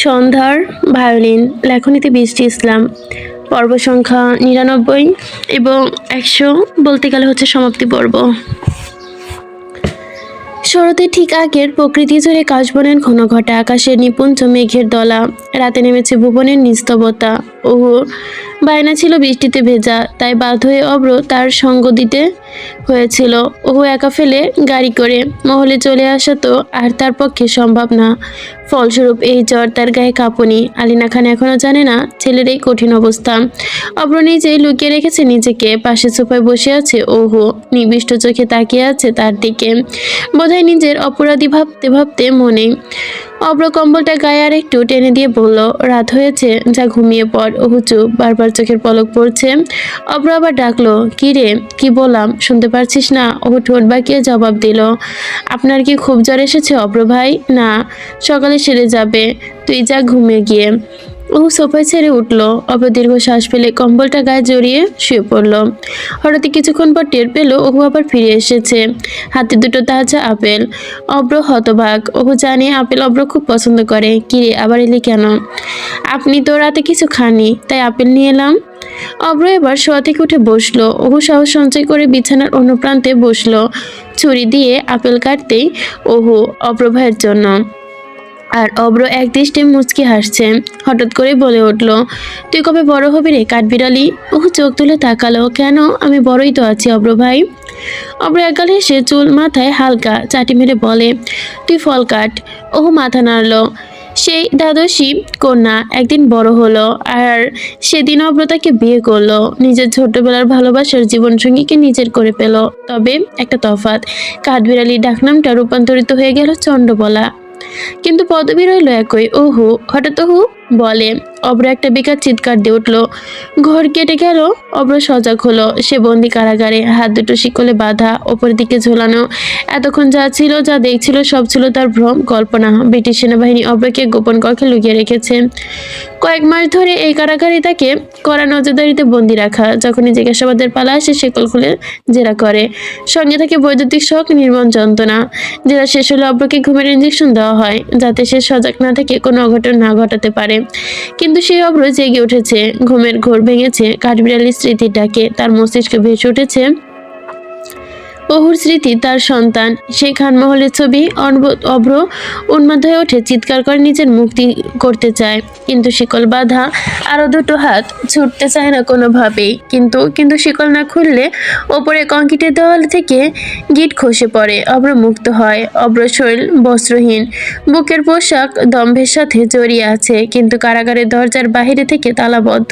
সন্ধ্যার ভায়োলিন লেখনীতে বৃষ্টি ইসলাম, পর্ব সংখ্যা ৯৯ এবং ১০০ বলতে গেলে হচ্ছে সমাপ্তি পর্ব। শরতের ঠিক আগের প্রকৃতি জুড়ে কাশবনের ঘন ঘটা, আকাশের নিপুঞ্জ মেঘের দলা, রাতে নেমেছে ভুবনের নিস্তবতা। ওহো বায়না ছিল বৃষ্টিতে ভেজা, তাই বাধ্য হয়ে অব্র তার সঙ্গ দিতে হয়েছিল। ওহু একা ফেলে গাড়ি করে মহলে চলে আসা তো আর তার পক্ষে সম্ভব না। ফলস্বরূপ এই জ্বর, তার গায়ে কাঁপুনি। আলিনা খান এখনো জানে না ছেলের এই কঠিন অবস্থা। অব্র নিজেই লুকিয়ে রেখেছে নিজেকে, পাশে সোফায় বসে আছে ওহু, নিবিষ্ট চোখে তাকিয়ে আছে তার দিকে, বোধহয় নিজের অপরাধী ভাবতে ভাবতে মনে। অব্র কম্বলটা গায়ে আর একটু টেনে দিয়ে বলল, রাত হয়েছে, যা ঘুমিয়ে পড়। ওহু চুপ, বারবার চোখের পলক পড়ছে। অব্র আবার ডাকলো, কি রে, কি বললাম শুনতে পারছিস না? ওহু ঠোঁট বাঁকিয়ে জবাব দিল, আপনার কি খুব জ্বর এসেছে অব্র ভাই? না, সকালে সেরে যাবে, তুই যা ঘুমিয়ে গিয়ে। ওহু সোফায় ছেড়ে উঠল। অব্র দীর্ঘ শ্বাস ফেলে কম্বলটা গায়ে জড়িয়ে শুয়ে পড়ল। হঠাৎ কিছুক্ষণ পর টের পেল ওহু আবার ফিরে এসেছে, হাতে দুটো তাজা আপেল। অব্র হতবাক। ওহু জানে আপেল অব্র খুব পছন্দ করে। কিরে, আবার এলি কেন? আপনি তো রাতে কিছু খাননি, তাই আপেল নিয়ে এলাম। অব্র এবার শোয়া থেকে উঠে বসলো। ওহু সাহস সঞ্চয় করে বিছানার অন্য প্রান্তে বসলো, ছুরি দিয়ে আপেল কাটতেই ওহু অব্র ভাইয়ের জন্য। আর অব্র একদৃষ্টে মুচকি হাসছে। হঠাৎ করে বলে উঠল, তুই কবে বড় হবি রে কাঠবিড়ালি? ওহু চোখ তুলে তাকালো। কেন, আমি বড়ই তো আছি অব্র ভাই। অব্র একগালে এসে চুল মাথায় হালকা চাটি মেরে বলে, তুই ফল কাট। ওহু মাথা নাড়ল। সেই দ্বাদশী কন্যা একদিন বড় হলো, আর সেদিন অব্র তাকে বিয়ে করলো। নিজের ছোট্টবেলার ভালোবাসার জীবনসঙ্গীকে নিজের করে পেল। তবে একটা তফাৎ, কাঠবিড়ালি ডাকনামটা রূপান্তরিত হয়ে গেল চন্ডবলা। কিন্তু পদবী রইল একই, ওহু। হঠাৎ ওহু বলে, অব্র একটা বেকার চিৎকার দিয়ে উঠল। ঘর কেটে গেল। অব্র সজাগ হলো। সে বন্দি কারাগারে, হাত দুটো শিকলে বাঁধা, ওপরের দিকে ঝোলানো। এতক্ষণ যা ছিল, যা দেখছিল, সব ছিল তার ভ্রম, কল্পনা। ব্রিটিশ সেনাবাহিনী অব্রকে গোপন কক্ষে লুকিয়ে রেখেছে। কয়েক মাস ধরে এই কারাগারে তাকে কড়া নজরদারিতে বন্দি রাখা। যখনই জিজ্ঞাসাবাদের পালা আসে, শিকল খুলে জেরা করে। সঙ্গে থাকে বৈদ্যুতিক শক, নির্মম যন্ত্রণা। জেরা শেষ হলে অব্রকে ঘুমের ইঞ্জেকশন দেওয়া হয়, যাতে সে সজাগ না থেকে কোনো অঘটন না ঘটাতে পারে। কিন্তু সেই অব্র জেগে উঠেছে। ঘুমের ঘোর ভেঙেছে কাঠবিড়ালির স্মৃতির ডাকে। তার মস্তিষ্কে ভেসে উঠেছে ওহুর স্মৃতি, তার সন্তান, সেই খানমহলের ছবি। অব্র উন্মাদ হয়ে ওঠে, চিৎকার করে নিজের মুক্তি করতে চায়, কিন্তু শিকল বাঁধা। আরো দুটো হাত ছুটতে চায় না কোনোভাবেই। কিন্তু শিকল না খুললে ওপরে কংক্রিটের দেওয়াল থেকে গিট খসে পড়ে। অব্র মুক্ত হয়। অব্র শরীর বস্ত্রহীন, বুকের পোশাক দম্ভের সাথে জড়িয়ে আছে, কিন্তু কারাগারের দরজার বাহিরে থেকে তালাবদ্ধ।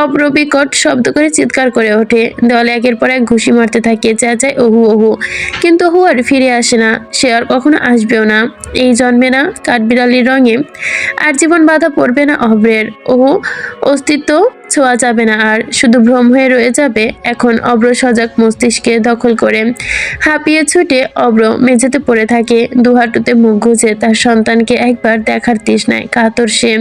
অব্র বিকট শব্দ করে চিৎকার করে ওঠে। দেওয়ালে একের পর এক ঘুষি মারতে থাকে, চেঁচায় ওহু ওহু। কিন্তু ওহু আর ফিরে আসে না, সে আর কখনো আসবেও না। এই জন্মে না, কাঠবিড়ালির রঙে আর জীবন বাধা পড়বে না অব্রের। ওহু অস্তিত্ব ছোঁয়া যাবে না আর, শুধু ভ্রম হয়ে রয়ে যাবে এখন অব্র সজাগ মস্তিষ্কে দখল করে। হাঁপিয়ে ছুটে অব্র মেঝেতে পড়ে থাকে, দুহাঁটুতে মুখ গুজে। তার সন্তানকে একবার দেখার তৃষ্ণায় কাতর সে।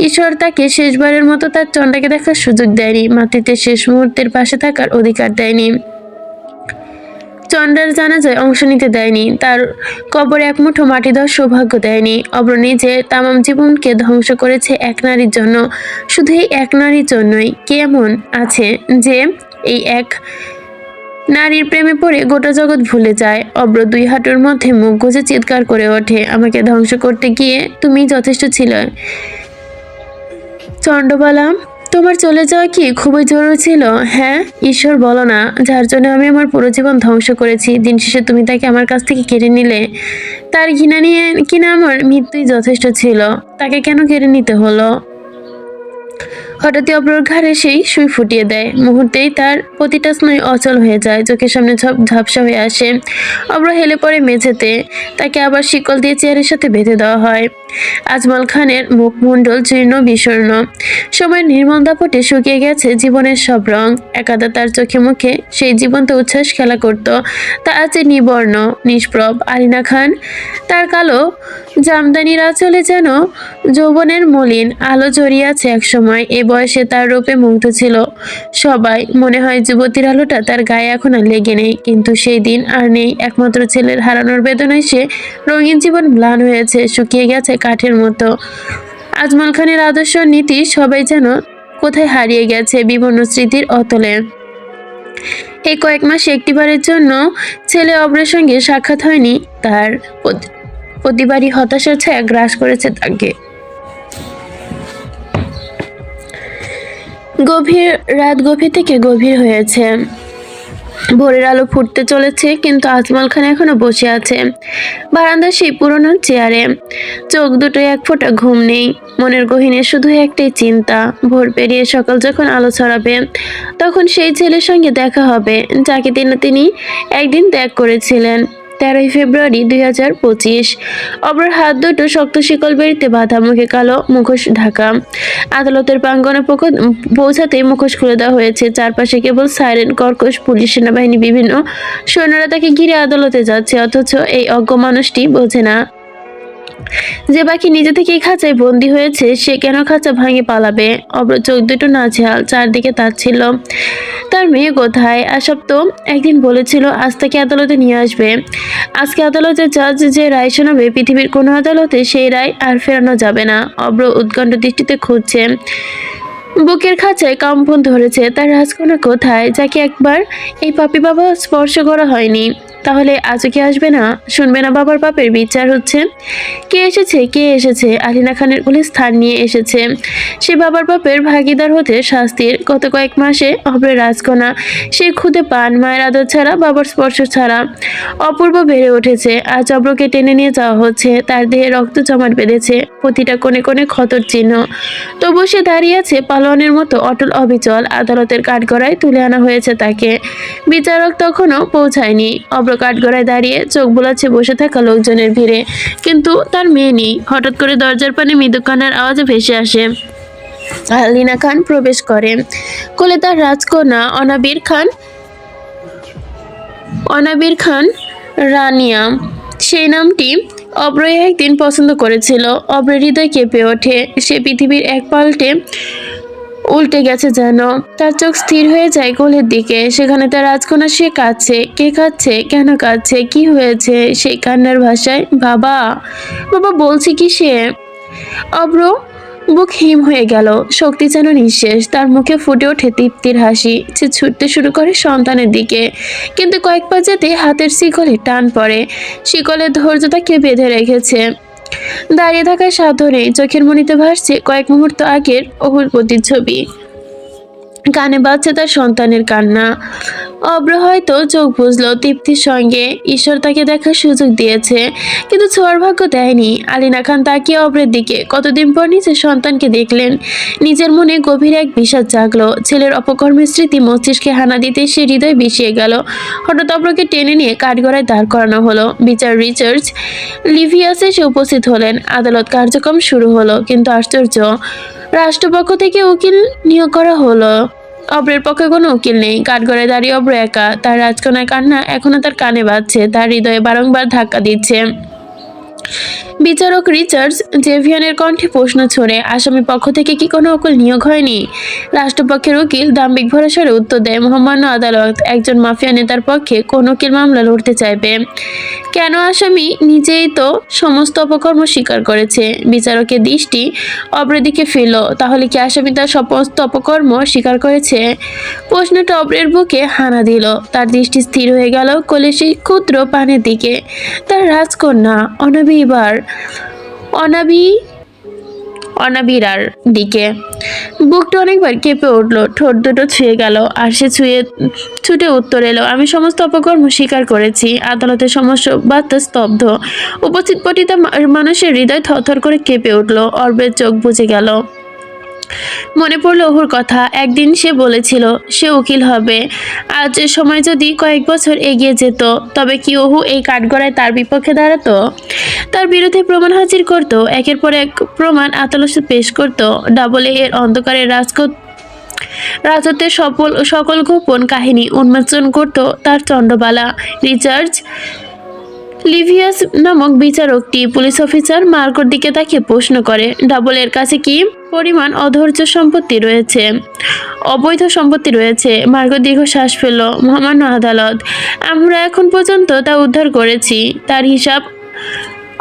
ঈশ্বর তাকে শেষবারের মতো তার চন্ডাকে দেখার সুযোগ দেয়নি, মাতৃত্বের শেষ মুহূর্তের পাশে থাকার অধিকার দেয়নি, চন্ডার জানাজায় অংশ নিতে দেয়নি, তার কবরে এক মুঠো মাটি দেওয়ার সৌভাগ্য দেয়নি। অব্র নিজে তামাম জীবনকে ধ্বংস করেছে এক নারীর জন্য। শুধু এই এক নারীর জন্যই। কে এমন আছে যে এই এক নারীর প্রেমে পড়ে গোটা জগৎ ভুলে যায়? অব্র দুই হাঁটুর মধ্যে মুখ গুজে চিৎকার করে ওঠে, আমাকে ধ্বংস করতে গিয়ে তুমি যথেষ্ট ছিলে চন্ডবালা। তোমার চলে যাওয়া কি খুবই জরুরি ছিল? হ্যাঁ, ঈশ্বর বলো না, যার জন্য আমি আমার পুরো জীবন ধ্বংস করেছি, দিন শেষে তুমি তাকে আমার কাছ থেকে কেড়ে নিলে। তার ঘৃণা নিয়ে কিনা আমার মৃত্যুই যথেষ্ট ছিল, তাকে কেন কেড়ে নিতে হলো? হঠাৎই অব্রর ঘাড়ে সেই সুই ফুটিয়ে দেয়। মুহূর্তেই তার প্রতিটা স্নায়ু অচল হয়ে যায়, চোখের সামনে সব ঝাপসা হয়ে আসে। অব্র হেলে পড়ে মেঝেতে। তাকে আবার শিকল দিয়ে চেয়ারের সাথে বেঁধে দেওয়া হয়। আজমল খানের মুখমণ্ডল জীর্ণ বিষণ্ণ, সময়ের নির্মল দাপটে শুকিয়ে গেছে জীবনের সব রং। একাদা তার চোখে মুখে সেই জীবন্ত উচ্ছ্বাস খেলা করত, তা আছে নিবর্ণ, নিষ্প্রভ। আলিনা খান, তার কালো জামদানির আঁচলে যেন যৌবনের মলিন আলো জড়িয়ে আছে একসময়। এ বয়সে তার রূপে মুগ্ধ ছিল সবাই। মনে হয় যুবতীর আলোটা তার গায়ে এখন আর লেগে নেই, কিন্তু সেই দিন আর নেই। একমাত্র ছেলের হারানোর বেদনায় সে রঙিন জীবন ম্লান হয়েছে, শুকিয়ে গেছে কাঠের মতো। আজমল খানের আদর্শ নীতি সবাই যেন কোথায় হারিয়ে গেছে বিভিন্ন স্মৃতির অতলে। এই কয়েক মাসে একটিবারের জন্য ছেলে অব্রের সঙ্গে সাক্ষাৎ হয়নি তার। প্রতিবারই হতাশার ছায়া গ্রাস করেছে তাকে। গভীর থেকে গভীর হয়েছে। ভোরের আলো ফুটতে চলেছে, কিন্তু আজমল খান এখনো বসে আছে বারান্দার সেই পুরনো চেয়ারে। চোখ দুটো এক ফোঁটা ঘুম নেই। মনের গহীনে শুধু একটাই চিন্তা, ভোর পেরিয়ে সকাল যখন আলো ছড়াবে তখন সেই ছেলের সঙ্গে দেখা হবে যাকে তিনি একদিন ত্যাগ করেছিলেন। 13 ফেব্রুয়ারি 2025। অব্রর হাত দুটো শক্ত শিকল বেরিতে বাঁধা, মুখে কালো মুখোশ ঢাকা। আদালতের প্রাঙ্গণে পৌঁছাতেই মুখোশ খুলে দেওয়া হয়েছে। চারপাশে কেবল সাইরেন, কর্কশ পুলিশ, সেনাবাহিনী, বিভিন্ন সৈন্যরা তাকে ঘিরে আদালতে যাচ্ছে। অথচ এই অজ্ঞ মানুষটি বোঝে না যে বাকি নিজে থেকেই খাঁচায় বন্দি হয়েছে, সে কেন খাঁচা ভাঙে পালাবে। অব্র চোখ দুটো নাজেহাল, চারদিকে তাচ্ছিল। তার মেয়ে কোথায়? আশাব তো একদিন বলেছিল আজ তাকে আদালতে নিয়ে আসবে। আজকে আদালতের জাজ যে রায় শোনাবে, পৃথিবীর কোনো আদালতে সেই রায় আর ফেরানো যাবে না। অব্র উৎকণ্ঠ দৃষ্টিতে খুঁজছে। বুকের খাঁচায় কম্পন ধরেছে। তার রাজকন্যা কোথায়, যাকে একবার এই পাপী বাবা স্পর্শ করা হয়নি? তাহলে আজও কি আসবে না? শুনবে না বাবার পাপের বিচার হচ্ছে? কে এসেছে? আলিনা খানের কোলে স্থান নিয়ে এসেছে। সে বাবার পাপের ভাগিদার হতে শাস্তির। গত কয়েক মাসে অব্রের রাজকন্যা সে খুদে পান, মায়ের আদর ছাড়া, বাবার স্পর্শ ছাড়া অপূর্ব বেড়ে উঠেছে। আজ অব্রকে টেনে নিয়ে যাওয়া হচ্ছে। তার দেহে রক্ত জমাট বেঁধেছে, প্রতিটা কোণে কোণে ক্ষতর চিহ্ন। তবু সে দাঁড়িয়ে আছে পালোয়ানের মতো অটল অবিচল। আদালতের কাঠগড়ায় তুলে আনা হয়েছে তাকে। বিচারক তখনও পৌঁছায়নি। অব্র কাঠগড়ায় দাঁড়িয়ে চোখ বোলাচ্ছে বসে থাকা লোকজনের ভিড়ে, কিন্তু তার মেয়ে নেই। হঠাৎ করে দরজার পানে মৃদু কান্নার আওয়াজে ভেসে আসে। আলিনা খান প্রবেশ করে। কোলে তার রাজকন্যা অনাবির খান রানিয়া। সেই নামটি অব্রই একদিন পছন্দ করেছিল। অব্রের হৃদয় কেঁপে ওঠে। সে পৃথিবীর এক পাল্টে উল্টে গেছে যেন। তার চোখ স্থির হয়ে যায় কোলের দিকে। সেখানে তার রাজকন্যা। সে কাঁদছে। কে কাঁদছে? কেন কাঁদছে? কি হয়েছে? সেই কান্নার ভাষায় বাবা বাবা বলছে কি সে? অব্র বুক হিম হয়ে গেল। শক্তি যেন নিঃশেষ। তার মুখে ফুটে ওঠে তৃপ্তির হাসি। সে ছুটতে শুরু করে সন্তানের দিকে, কিন্তু কয়েক পা যেতে হাতের শিকলে টান পড়ে। শিকলের ধৈর্য তাকে বেঁধে রেখেছে। দাঁড়িয়ে থাকার সাধ্য নেই। চোখের মণিতে ভাসছে কয়েক মুহূর্ত আগের অহুর প্রতিচ্ছবি। কানে বাজছে তার সন্তানের কান্না। অব্র হয়তো চোখ বুঝলো তৃপ্তির সঙ্গে। ঈশ্বর তাকে দেখার সুযোগ দিয়েছে, কিন্তু ছোঁয়ার ভাগ্য দেয়নি। আলিনা খান তাকিয়ে অব্রের দিকে। কতদিন পর নিজের সন্তানকে দেখলেন। নিজের মনে গভীর এক বিষাদ জাগলো। ছেলের অপকর্মের স্মৃতি মস্তিষ্কে হানা দিতে সে হৃদয় বিষিয়ে গেল। হঠাৎ অব্রকে টেনে নিয়ে কাঠগড়ায় দাঁড় করানো হলো। বিচার রিচার্ড লিভিয়াস এসে উপস্থিত হলেন। আদালত কার্যক্রম শুরু হলো, কিন্তু আশ্চর্য, রাষ্ট্রপক্ষ থেকে উকিল নিয়োগ করা হলো। অব্রের পক্ষে কোনো উকিল নেই। কাঠগড়ায় দাঁড়িয়ে অব্র একা। তার রাজকন্যার কান্না এখনো তার কানে বাজছে, তার হৃদয়ে বারংবার ধাক্কা দিচ্ছে। বিচারক রিচার্ডস জেভিয়ানের কণ্ঠে প্রশ্ন ছড়ে, আসামি পক্ষ থেকে কি কোনো উকিল নিয়োগ হয়নি? রাষ্ট্রপক্ষের উকিল দাম্ভিক ভরসারে উত্তর দেয়, মহামান্য আদালত, একজন মাফিয়া নেতার পক্ষে কোন উকিল মামলা লড়তে চাইবে কেন? আসামি নিজেই তো সমস্ত অপকর্ম স্বীকার করেছে। বিচারকের দৃষ্টি অব্রের দিকে ফিরল। তাহলে কি আসামি তার সমস্ত অপকর্ম স্বীকার করেছে? প্রশ্নটা অব্রের বুকে হানা দিল। তার দৃষ্টি স্থির হয়ে গেল কোলে সেই ক্ষুদ্র পানের দিকে। তার রাজকন্যা অনাবিরার দিকে। বুকটা অনেকবার কেঁপে উঠল, ঠোঁট দুটো ছুঁয়ে গেল, আর সে ছুটে উত্তর এলো, আমি সমস্ত অপকর্ম স্বীকার করেছি। আদালতের সমস্ত বার্তা স্তব্ধ। উপস্থিত প্রতিটা মানুষের হৃদয় থরথর করে কেঁপে উঠল। অর্বের চোখ বুজে গেল। মনে পড়ল ওহুর কথা। একদিন সে বলেছিল সে উকিল হবে। আজ সময় যদি কয়েক বছর এগিয়ে যেত, তবে কি ওহু এই কাঠগড়ায় তার বিপক্ষে দাঁড়াতো? তার বিরুদ্ধে প্রমাণ হাজির করত, একের পর এক প্রমাণ আদালতে পেশ করত। ডাবল এর অন্ধকারের রাজত্বের সকল গোপন কাহিনী উন্মোচন করত তার চন্ডবালা। রিচার্ড লিভিয়াস নামক বিচারকটি পুলিশ অফিসার মার্কোর দিকে তাকিয়ে প্রশ্ন করে, ডাবল এর কাছে কি পরিমাণ অবৈধ সম্পত্তি রয়েছে? মার্কো দীর্ঘশ্বাস ফেলল। মহামান্য আদালত, আমরা এখন পর্যন্ত তা উদ্ধার করেছি। তার হিসাব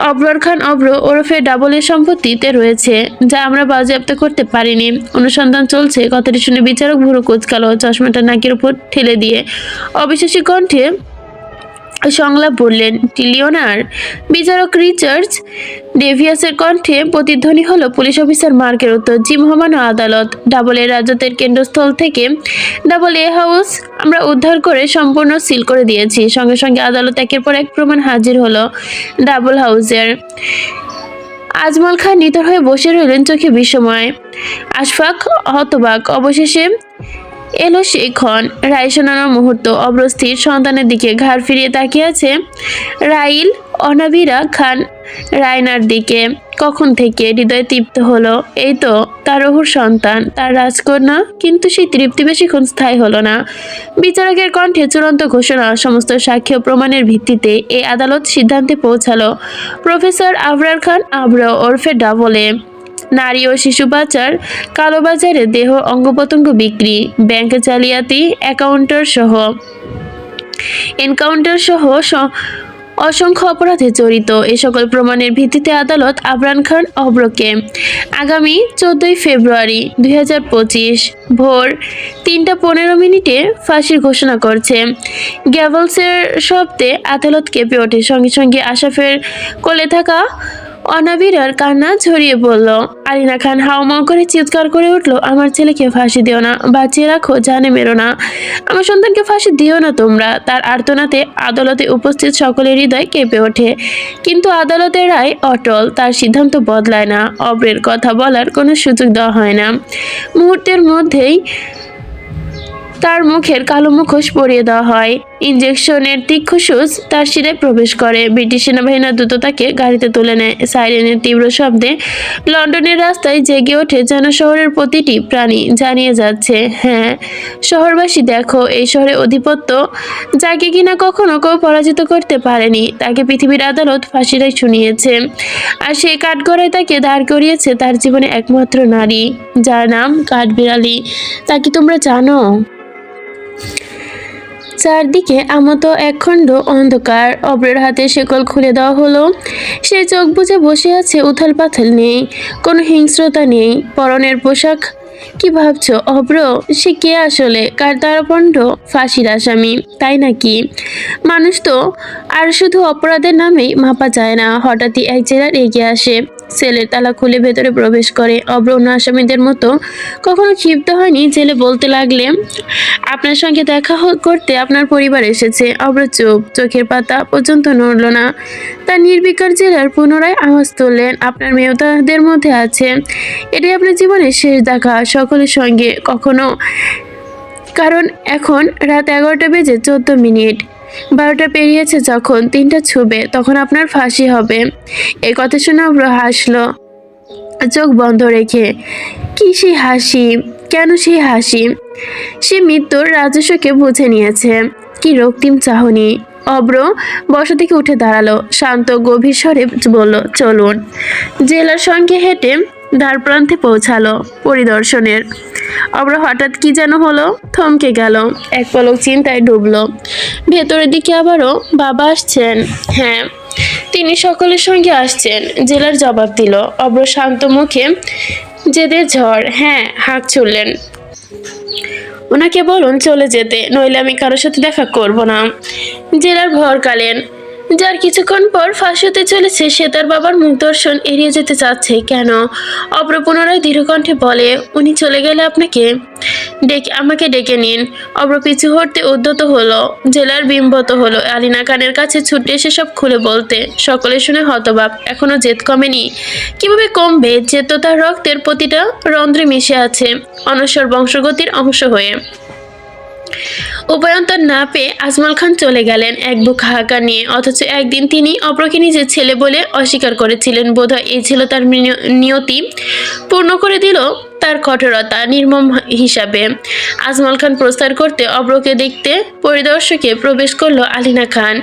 অবরার খান অব্র ওরফে ডাবলের সম্পত্তিতে রয়েছে, যা আমরা বাজেয়াপ্ত করতে পারিনি। অনুসন্ধান চলছে। কথাটি শুনে বিচারক ভুরু কুঁচকালো, চশমাটা নাকের উপর ঠেলে দিয়ে অবিশ্বাসী কণ্ঠে সংলাপ বললেন, টিলিয়নার? বিচারক রিচার্ড ডেভিয়াসের কণ্ঠে প্রতিধ্বনি হলো পুলিশ অফিসার মার্কের উত্তর। জি মহামান্য আদালত, ডাবলের রাজত্বের কেন্দ্রস্থল থেকে ডাবল এ হাউস আমরা উদ্ধার করে সম্পূর্ণ সিল করে দিয়েছি। সঙ্গে সঙ্গে আদালত একের পর এক প্রমাণ হাজির হলো ডাবল হাউসের। আজমল খান নিতর হয়ে বসে রইলেন, চোখে বিস্ময়। আশফাক হতবাক। অবশেষে এলো সেই ক্ষণ, রায় শোনানোর মুহূর্ত। অব্রস্থির সন্তানের দিকে ঘাড় ফিরিয়ে তাকিয়ে আছে রাইল অনাবিরা খান রায়নার দিকে। কখন থেকে হৃদয় তৃপ্ত হলো, এই তো তার রহুর সন্তান, তার রাজকন্যা। কিন্তু সেই তৃপ্তি বেশিক্ষণ স্থায়ী হলো না। বিচারকের কণ্ঠে চূড়ান্ত ঘোষণা। সমস্ত সাক্ষ্য প্রমাণের ভিত্তিতে এই আদালত সিদ্ধান্তে পৌঁছালো, প্রফেসর আবরার খান আবর ওরফে ডাবলে নারী ও শিশু পাচার, কালোবাজারে দেহ অঙ্গপ্রত্যঙ্গ বিক্রি, ব্যাংক জালিয়াতি, এনকাউন্টার সহ অসংখ্য অপরাধে জড়িত। এ সকল প্রমাণের ভিত্তিতে আদালত আবরার খান অব্রকে আগামী 14 ফেব্রুয়ারি 2025 ভোর 3:15 ফাঁসির ঘোষণা করছে। গ্যাভেলসের শব্দে আদালত কেঁপে ওঠে। সঙ্গে সঙ্গে আশাফের কোলে থাকা অনাবিরার কান্না ছড়িয়ে পড়ল। আলিনা খান হাউমাউ করে চিৎকার করে উঠল, আমার ছেলেকে ফাঁসি দিও না, বাঁচিয়ে রাখো, জানে মেরো না, আমার সন্তানকে ফাঁসি দিও না তোমরা। তার আর্তনাতে আদালতে উপস্থিত সকলের হৃদয় কেঁপে ওঠে। কিন্তু আদালতের রায় অটল, তার সিদ্ধান্ত বদলায় না। অব্রের কথা বলার কোনো সুযোগ দেওয়া হয় না। মুহূর্তের মধ্যেই তার মুখের কালো মুখোশ পরিয়ে দেওয়া হয়। ইঞ্জেকশনের তীক্ষ্ণ সুচ তার শিরায় প্রবেশ করে। ব্রিটিশ সেনাবাহিনীর দ্রুত তাকে গাড়িতে তুলে নেয়। সাইরেনের তীব্র শব্দে লন্ডনের রাস্তায় জেগে ওঠে যেন শহরের প্রতিটি প্রাণী জানিয়ে যাচ্ছে, হ্যাঁ শহরবাসী দেখো, এই শহরে আধিপত্য যাকে কিনা কখনো কেউ পরাজিত করতে পারেনি, তাকে পৃথিবীর আদালত ফাঁসিরাই শুনিয়েছে। আর সেই কাঠগড়ায় তাকে দাঁড় করিয়েছে তার জীবনে একমাত্র নারী, যার নাম কাঠবিড়ালি। তা কি তোমরা জানো? চারদিকে আমত একখণ্ড অন্ধকার। অব্রের হাতে শেকল খুলে দেওয়া হলো। সে চোখ বুজে বসে আছে, উথাল পাথাল নেই, কোনো হিংস্রতা নেই। পরনের পোশাক। কি ভাবছো অব্র? সে কে আসলে? কার দ্বারপণ্ড? ফাঁসির আসামি, তাই নাকি? মানুষ তো আর শুধু অপরাধের নামেই মাপা যায় না। হঠাৎই এক জেলার এগিয়ে আসে, সেলের তালা খুলে ভেতরে প্রবেশ করে। অব্র অন্য আসামিদের মতো কখনো ক্ষিপ্ত হয়নি। জেলে বলতে লাগলে, আপনার সঙ্গে দেখা করতে আপনার পরিবার এসেছে। অব্র চুপ, চোখের পাতা পর্যন্ত নড়ল না। তার নির্বিকার জেলার পুনরায় আওয়াজ তুললেন, আপনার মেয়েও তাদের মধ্যে আছে। এটাই আপনার জীবনের শেষ দেখা সকলের সঙ্গে কখনো, কারণ এখন রাত 11টা বেজে 14 মিনিট। 12টা পেরিয়েছে, যখন 3টা ছুবে তখন আপনার ফাঁসি হবে। এই কথা শুনে অব্র হাসলো, চোখ বন্ধ রেখে। কি সেই হাসি? কেন সেই হাসি? সে মৃত্যুর রাজস্বকে বুঝে নিয়েছে। কি রক্তিম চাহনি! অব্র বসা থেকে উঠে দাঁড়ালো, শান্ত গভীর স্বরে বলল, চলুন। জেলার সঙ্গে হেঁটে দ্বার প্রান্তে পৌঁছালো পরিদর্শনের। অব্র হঠাৎ কি যেন হলো, থমকে গেল, এক পলক চিন্তায় ডুবলো। ভেতরের দিকে আবারও বাবা আসছেন? হ্যাঁ, তিনি সকলের সঙ্গে আসছেন, জেলার জবাব দিল। অব্র শান্ত মুখে জেদের ঝড়, হ্যাঁ হাঁক ছুড়লেন, ওনাকে বলুন চলে যেতে, নইলে আমি কারোর সাথে দেখা করব না। জেলার ভরকালেন, যার কিছুক্ষণ পর ফাঁসি হতে চলেছে, সে তার বাবার মুখ দর্শন এড়িয়ে যেতে চাচ্ছে কেন? অব্র পুনরায় দৃঢ়কণ্ঠে বলে, উনি চলে গেলে আমাকে ডেকে নিন। অব্র পিছু হটতে উদ্যত হলো। জেলার বিম্বত হলো আলিনা খানের কাছে ছুটে এসে সব খুলে বলতে। সকলে শুনে হতবাক, এখনো জেদ কমেনি? কিভাবে কমবে? জেদ তো তার রক্তের প্রতিটা রন্ধ্রে মিশে আছে, অনশ্বর বংশগতির অংশ হয়ে। উপায়ন্তর না পেয়ে আজমল খান চলে গেলেন এক বুক হাহাকার নিয়ে। অথচ একদিন তিনি অব্রকে নিজের ছেলে বলে অস্বীকার করেছিলেন। বোধহয় এই ছিল তার নিয়তি, পূর্ণ করে দিল তার কঠোরতা নির্মম হিসাবে। আজমল খান প্রস্থান করতে অব্রকে দেখতে পরিদর্শকে প্রবেশ করলো আলিনা খান।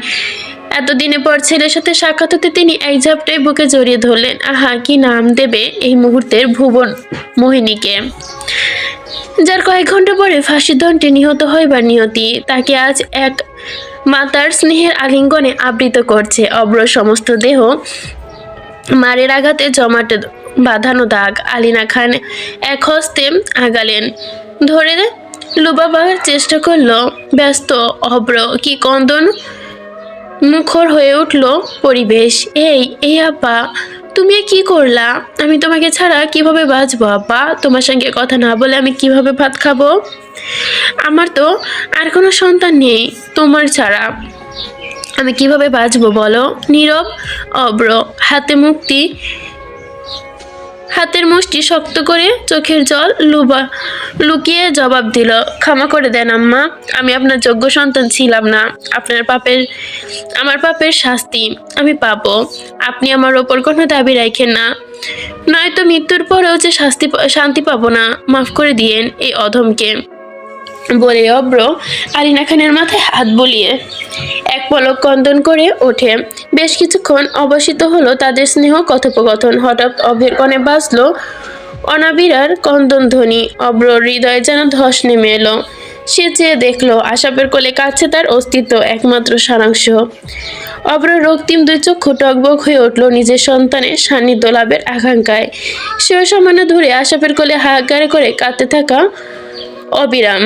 এতদিনে পর ছেলের সাথে সাক্ষাৎ হতে তিনি এক ঝাপটায় বুকে জড়িয়ে ধরলেন। আহা, কি নাম দেবে এই মুহূর্তের ভুবন মোহিনীকে, যার কয়েক ঘন্টা পরে ফাঁসির দণ্ডে নিহত হইবার নিয়তি তাকে আজ এক মাতার স্নেহের আলিঙ্গনে আবৃত করছে। অব্র সমস্ত দেহ মারের আঘাতে জমাটে বাঁধানো দাগ। আলিনা খান এক হস্তে আগালেন, ধরে লুবাবার চেষ্টা করলো। ব্যস্ত অভ্র কি কন্দন মুখর হয়ে উঠল পরিবেশ। এই আপা, তুমি কি করলা? আমি তোমাকে ছাড়া কিভাবে বাঁচবো আপা? তোমার সঙ্গে কথা না বলে আমি কিভাবে ভাত খাবো? আমার তো আর কোনো সন্তান নেই, তোমার ছাড়া আমি কিভাবে বাঁচবো বলো? নীরব অব্র হাতের মুষ্টি শক্ত করে চোখের জল লুকিয়ে জবাব দিল, ক্ষমা করে দেন আম্মা, আমি আপনার যোগ্য সন্তান ছিলাম না। আমার পাপের শাস্তি আমি পাবো। আপনি আমার ওপর কোনো দাবি রাখেন না, নয়তো মৃত্যুর পরেও যে শান্তি পাবো না। মাফ করে দিয়েন এই অধমকে। বলে অব্র আলিনা খানের মাথায় হাত বুলিয়ে এক পলক কন্দন করে ওঠে। বেশ কিছুক্ষণ অবসিত হলো তাদের স্নেহ কথোপকথন। হঠাৎ অভের কনে বাজলো অনাবিরার ক্রন্দন ধ্বনি। অব্রর হৃদয়ে যেন ধস নেমে এলো। সে চেয়ে দেখলো আশাপের কোলে কাছে তার অস্তিত্ব, একমাত্র সারাংশ। অব্রর রক্তিম দুই চক্ষু টকবক হয়ে উঠল নিজের সন্তানের সান্নিধ্য লাভের আকাঙ্ক্ষায়। সেও সামান্য ধরে আশাপের কোলে হাহাকার করে কাঁদতে থাকা অবিরাম।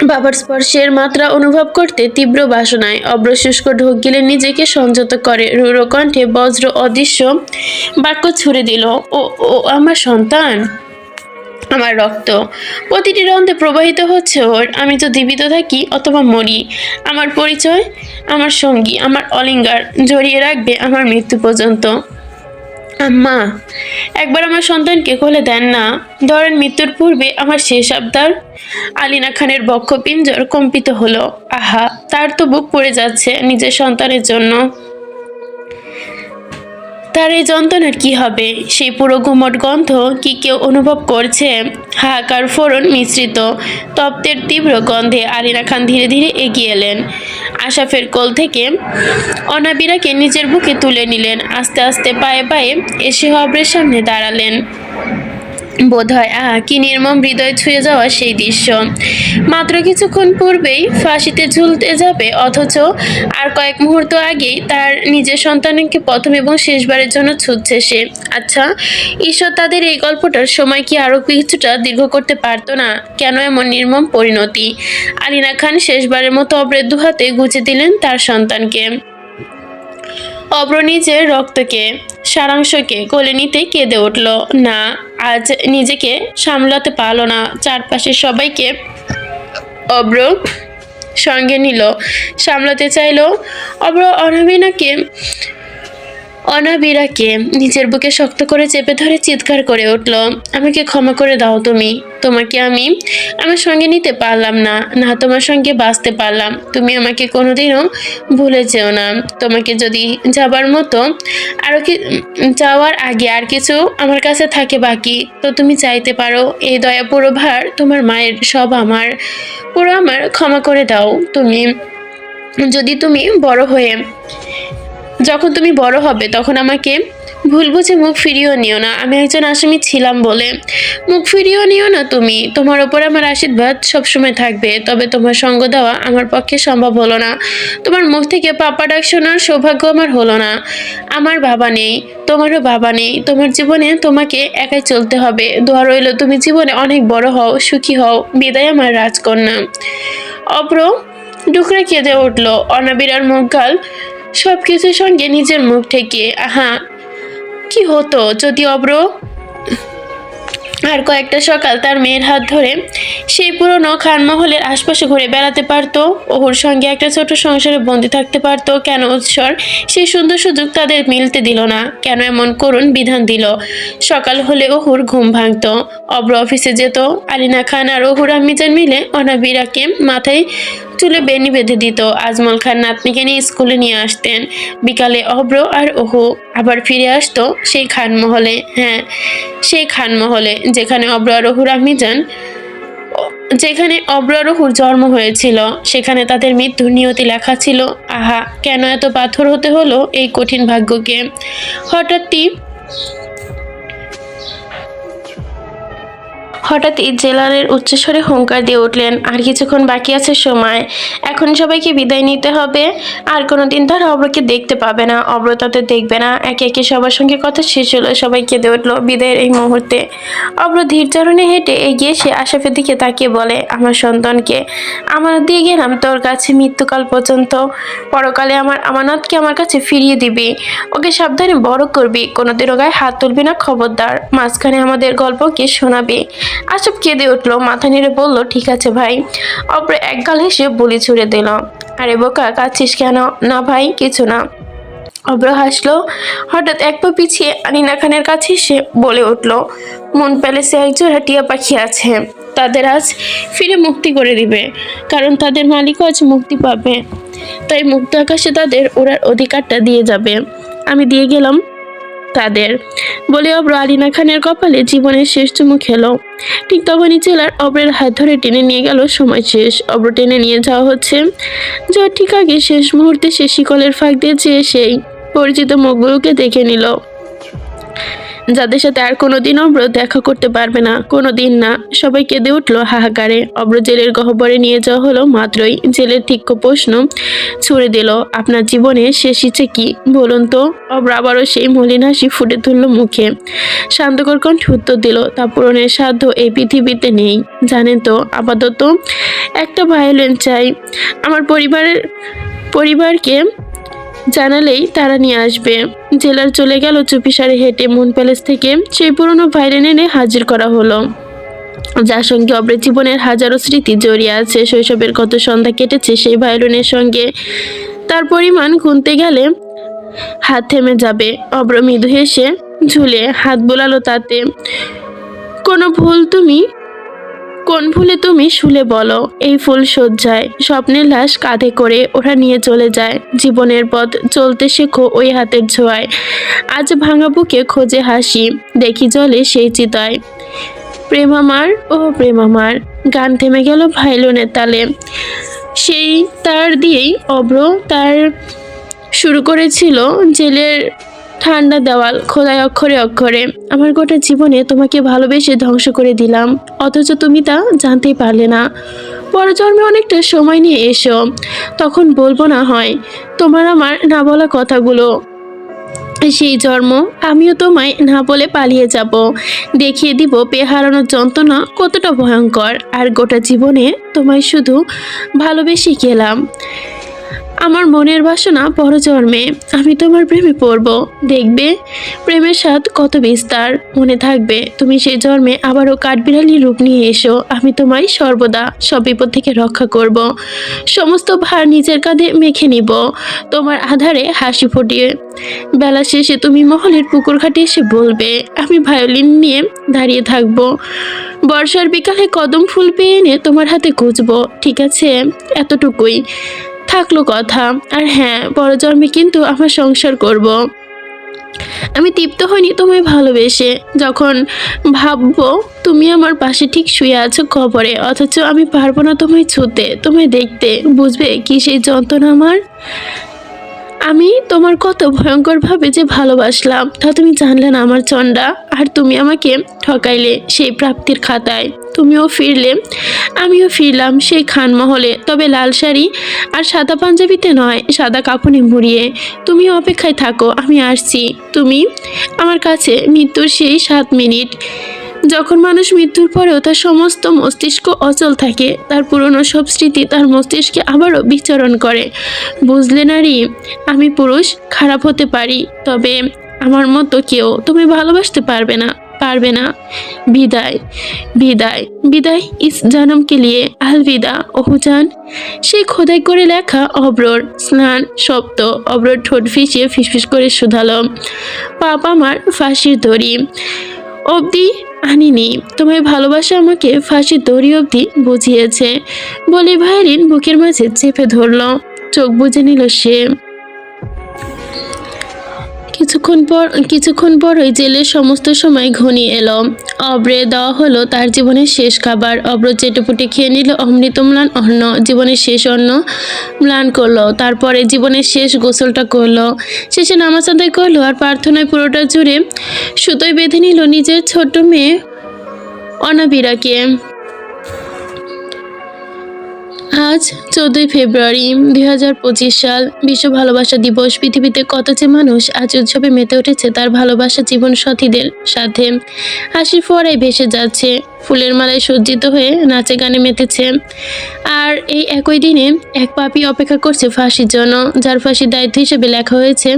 বাবার স্পর্শের মাত্রা অনুভব করতে তীব্র বাসনায় অব্র শুষ্ক ঢোক গিলে নিজেকে সংযত করে রূঢ় কণ্ঠে বজ্র অদৃশ্য বাক্য ছুড়ে দিল, ও ও আমার সন্তান, আমার রক্ত প্রতিটি রন্ধ্রে প্রবাহিত হচ্ছে ওর। আমি তো জীবিত থাকি অথবা মরি, আমার পরিচয়, আমার সঙ্গী, আমার অলিঙ্গার জড়িয়ে রাখবে আমার মৃত্যু পর্যন্ত। আম্মা, একবার আমার সন্তানকে কোলে দেন না, ধরেন মৃত্যুর পূর্বে আমার শেষ আবদার। আলিনা খানের বক্ষ পিঞ্জর কম্পিত হলো। আহা, তার তো বুক পড়ে যাচ্ছে নিজের সন্তানের জন্য। তার এই যন্ত্রণার কি হবে? সেই পুরো ঘুমট গন্ধ কি কেউ অনুভব করছে? হাহাকার ফোড়ন মিশ্রিত তপ্তের তীব্র গন্ধে আলিনা খান ধীরে ধীরে এগিয়ে এলেন। আশাফের কোল থেকে অনাবিরাকে নিজের বুকে তুলে নিলেন। আস্তে আস্তে পায়ে পায়ে এসে অব্রের সামনে দাঁড়ালেন। বোধহয় কি নির্মম হৃদয় ছুঁয়ে যাওয়া সেই দৃশ্য। মাত্র কিছুক্ষণ পূর্বেই ফাঁসিতে ঝুলতে যাবে, অথচ আর কয়েক মুহূর্ত আগেই তার নিজের সন্তানকে প্রথম এবং শেষবারের জন্য ছুঁচ্ছে সে। আচ্ছা, ঈশ্বর তাদের এই গল্পটার সময় কি আরো কিছুটা দীর্ঘ করতে পারতো না? কেন এমন নির্মম পরিণতি? আলিনা খান শেষবারের মতো অব্রের দুহাতে গুজে দিলেন তার সন্তানকে। অব্র নিজের রক্তকে, সারাংশকে কোলে নিতে কেঁদে উঠল। না, আজ নিজেকে সামলাতে পারল না। চারপাশের সবাইকে অব্র সঙ্গে নিল, সামলাতে চাইল। অব্র অনাবিরাকে নিজের বুকে শক্ত করে চেপে ধরে চিৎকার করে উঠল, আমাকে ক্ষমা করে দাও তুমি। তোমাকে আমি আমার সঙ্গে নিতে পারলাম না, না তোমার সঙ্গে বাঁচতে পারলাম। তুমি আমাকে কোনোদিনও ভুলে যেও না। তোমাকে যদি যাবার মতো যাওয়ার আগে আর কিছু আমার কাছে থাকে বাকি, তো তুমি চাইতে পারো। এই দয়া পুরো ভার তোমার মায়ের, সব আমার, পুরো আমার। ক্ষমা করে দাও তুমি। যদি তুমি যখন তুমি বড় হবে তখন আমাকে ভুল বুঝে মুখ ফিরিয়েও নিও না। আমি একজন আসামি ছিলাম বলে মুখ ফিরিয়েও নিও না তুমি। তোমার ওপর আমার আশীর্বাদ সবসময় থাকবে, তবে তোমার সঙ্গ দেওয়া আমার পক্ষে সম্ভব হলো না। তোমার মুখ থেকে পাপা ডাক শোনার সৌভাগ্য আমার হলো না। আমার বাবা নেই, তোমারও বাবা নেই। তোমার জীবনে তোমাকে একাই চলতে হবে। দোয়া রইল তুমি জীবনে অনেক বড় হও, সুখী হও। বিদায় আমার রাজকন্যা। অব্র ডুকরে কেঁদে উঠল। অনাবিরার মুখ গাল সবকিছুর সঙ্গে নিজের মুখ থেকে। আহা, কি হতো যদি অব্র আর কয়েকটা সকাল তার মেয়ের হাত ধরে সেই পুরনো খানমহলের আশপাশে ঘুরে বেড়াতে পারতো, ওহুর সঙ্গে একটা ছোট সংসারে বন্দি থাকতে পারতো। কেন ঈশ্বর সেই সুন্দর সুযোগ তাদের মিলতে দিল না? কেন এমন করুণ বিধান দিল? সকাল হলে ওহুর ঘুম ভাঙতো, অব্র অফিসে যেত। আলিনা খান আর ওহুর আম্মিজান মিলে অনাবিরাকে মাথায় চুলে বেনি বেঁধে দিত। আজমল খান নাতনিকে নিয়ে স্কুলে নিয়ে আসতেন। বিকালে অব্র আর ওহু আবার ফিরে আসতো সেই খানমহলে। হ্যাঁ, সেই খানমহলে যেখানে অব্র আর ওহুর আম্মিজান, যেখানে অব্র আর ওহুর জন্ম হয়েছিল, সেখানে তাদের মৃত্যুর নিয়তি লেখা ছিল। আহা, কেন এত পাথর হতে হলো এই কঠিন ভাগ্যকে? হঠাৎই জেলারের উচ্চস্বরে হুঙ্কার দিয়ে উঠলেন, আর কিছুক্ষণ বাকি আছে সময়, এখন সবাইকে বিদায় নিতে হবে। আর কোনোদিন তারা অব্রকে দেখতে পাবে না, অব্র তাদের দেখবে না। একে একে সবার সঙ্গে কথা শেষ হলো, সবাই কেঁদে উঠলো বিদায়ের এই মুহূর্তে। অব্র ধীর চরণে হেঁটে এগিয়ে এসে আশরাফের দিকে তাকিয়ে বলে, আমার সন্তানকে আমানত দিয়ে গেলাম তোর কাছে মৃত্যুকাল পর্যন্ত, পরকালে আমার আমানতকে আমার কাছে ফিরিয়ে দিবি, ওকে সাবধানে বড় করবি, কোনোদিনও গায়ে হাত তুলবি না, খবরদার। মাঝখানে আমাদের গল্পকে শোনাবি। আশরাফ কেঁদে উঠলো, মাথা নেড়ে বলল, ঠিক আছে ভাই। অব্র একগাল হেসে বলি ছুড়ে দিল, আরে বোকা কাঁদছিস কেন? না ভাই কিছু না। অব্র হাসলো। হঠাৎ এক পা পিছিয়ে আনিনা খানের কাছে এসে বলে উঠল, মুন প্যালেসে একজোড়া টিয়া পাখি আছে, তাদের আজ ফিরে মুক্তি করে দিবে, কারণ তাদের মালিকও আজ মুক্তি পাবে, তাই মুক্ত আকাশে তাদের ওড়ার অধিকারটা দিয়ে যাবে, আমি দিয়ে গেলাম তাদের। বলে অব্র আলিনা খানের কপালে জীবনের শেষ চুমু খেলো। ঠিক তখনই জেলার অব্রের হাত ধরে টেনে নিয়ে গেল। সময় শেষ। অব্র টেনে নিয়ে যাওয়া হচ্ছে। যাওয়ার ঠিক আগে শেষ মুহূর্তে সে শিকলের ফাঁক দিয়ে চেয়ে সেই পরিচিত মুখগুলোকে দেখে নিল, যাদের সাথে আর কোনোদিন অব্র দেখা করতে পারবে না, কোনোদিন না। সবাই কেঁদে উঠলো হাহাকারে। অব্র জেলের গহ্বরে নিয়ে যাওয়া হলো মাত্রই জেলের তীক্ষ্ণ প্রশ্ন ছুড়ে দিল, আপনার জীবনে শেষ ইচ্ছে কি বলুন তো? অব্র আবারও সেই মলিন হাসি ফুটে তুলল মুখে, শান্তকর কণ্ঠে উত্তর দিল, তা পূরণের সাধ্য এই পৃথিবীতে নেই, জানেন তো। আপাতত একটা ভায়োলিন চাই, আমার পরিবারকে জানালেই তারা নিয়ে আসবে। জেলার চলে গেল চুপিসারে হেঁটে। মুন প্যালেস থেকে সেই পুরনো ভায়োলিন এনে হাজির করা হলো, যার সঙ্গে অব্রের জীবনের হাজারো স্মৃতি জড়িয়ে আছে। শৈশবের কত সন্ধ্যা কেটেছে সেই ভায়োলিনের সঙ্গে, তার পরিমাণ গুনতে গেলে হাত থেমে যাবে। অব্র মৃদু হেসে ঝুলে হাত বোলালো তাতে, কোন ভুলে তুমি শুলে বলো, এই ফুল সজ্জায় স্বপ্নের লাশ কাঁধে করে ওরা নিয়ে চলে যায়। জীবনের পথ চলতে শেখো ওই হাতের ছোঁয়ায়, আজ ভাঙা বুকে খোঁজে হাসি, দেখি জলে সেই চিতায়। প্রেম আমার ও প্রেম আমার। গান থেমে গেল ভায়োলিনের তালে। সেই তার দিয়েই অব্র তার শুরু করেছিল জেলের ঠান্ডা দেওয়াল খোদাই অক্ষরে অক্ষরে, আমার গোটা জীবনে তোমাকে ভালোবেসে ধ্বংস করে দিলাম, অথচ তুমি তা জানতেই পারলে না। পরজন্মে অনেকটা সময় নিয়ে এসো, তখন বলবো না হয় তোমার আমার না বলা কথাগুলো। সেই জন্ম আমিও তোমায় না বলে পালিয়ে যাব, দেখিয়ে দিব পেয়ে হারানোর যন্ত্রণা কতটা ভয়ঙ্কর। আর গোটা জীবনে তোমায় শুধু ভালোবেসে গেলাম, আমার মনের বাসনা পরজন্মে আমি তোমার প্রেমে পড়ব, দেখবে প্রেমের স্বাদ কত বিস্তার। মনে থাকবে তুমি সেই জন্মে আবারও কাঠবিড়ালির রূপ নিয়ে এসো, আমি তোমায় সর্বদা সব বিপদ থেকে রক্ষা করব, সমস্ত ভার নিজের কাঁধে মেখে নিব, তোমার আধারে হাসি ফুটিয়ে। বেলা শেষে তুমি মহলের পুকুর ঘাটে এসে বলবে, আমি ভায়োলিন নিয়ে দাঁড়িয়ে থাকব, বর্ষার বিকালে কদম ফুল পেয়ে এনে তোমার হাতে গুঁজবো, ঠিক আছে? এতটুকুই থাকলো কথা। আর হ্যাঁ, পরজন্মে কিন্তু আমার সংসার করব। আমি তৃপ্ত হইনি তোমায় ভালোবেসে, যখন ভাববো তুমি আমার পাশে ঠিক শুয়ে আছো কবরে, অথচ আমি পারবো না তোমায় ছুতে, তোমায় দেখতে, বুঝবে কি সেই যন্ত্রণা আমার। আমি তোমার কত ভয়ঙ্করভাবে যে ভালোবাসলাম তা তুমি জানলে না আমার চণ্ডা। আর তুমি আমাকে ঠকাইলে সেই প্রাপ্তির খাতায়, তুমিও ফিরলে আমিও ফিরলাম সেই খানমহলে, তবে লাল শাড়ি আর সাদা পাঞ্জাবিতে নয়, সাদা কাফনে মুড়িয়ে। তুমিও অপেক্ষায় থাকো, আমি আসছি। তুমি আমার কাছে মৃত্যুর সেই 7 মিনিট, যখন মানুষ মৃত্যুর পরেও তার সমস্ত মস্তিষ্ক অচল থাকে, তার পুরনো সব স্মৃতি তার মস্তিষ্কে আবারও বিচরণ করে। বুঝলে নারী, আমি পুরুষ খারাপ হতে পারি, তবে আমার মতো কেউ তুমি ভালোবাসতে পারবে না, পারবে না। বিদায় বিদায় বিদায়, ইস জনম কে লিয়ে আলবিদা ওহুজান। সেই খোদাই করে লেখা অব্রর স্নান শব্দ। অব্রর ঠোঁট ফিসিয়ে ফিসফিস করে শুধালো, পাপ আমার ফাঁসির দড়ি অবধি আনিনি, তোমায় ভালোবাসা আমাকে ফাঁসির দড়ি অবধি বুঝিয়েছে। বলে ভায়োলিন বুকের মাঝে চেপে ধরল, চোখ বুজে নিল সে। কিছুক্ষণ পরই জেলের সমস্ত সময় ঘনিয়ে এলো। অব্রে দেওয়া হলো তার জীবনের শেষ খাবার। অব্র চেটেপুটে খেয়ে নিল অমৃত ম্লান অন্ন, জীবনের শেষ অন্ন ম্লান করলো। তারপরে জীবনের শেষ গোসলটা করলো, শেষে নামাজ আদায় করলো, আর প্রার্থনায় পুরোটা জুড়ে সুতোয় বেঁধে নিল নিজের ছোট্ট মেয়ে অনাবিরাকে। আজ 14 ফেব্রুয়ারি 2025 সাল, বিশ্ব ভালোবাসা দিবস। পৃথিবীতে কত যে মানুষ আজ উৎসবে মেতে উঠেছে তার ভালোবাসা জীবন সাথীদের সাথে। হাসির ফোয়ারায় ভেসে যাচ্ছে, ফুলের মালায় সজ্জিত হয়ে নাচে গানে মেতেছে। আর এই একই দিনে এক পাপী অপেক্ষা করছে ফাঁসির জন্য, যার ফাঁসির দায়িত্ব হিসেবে লেখা হয়েছে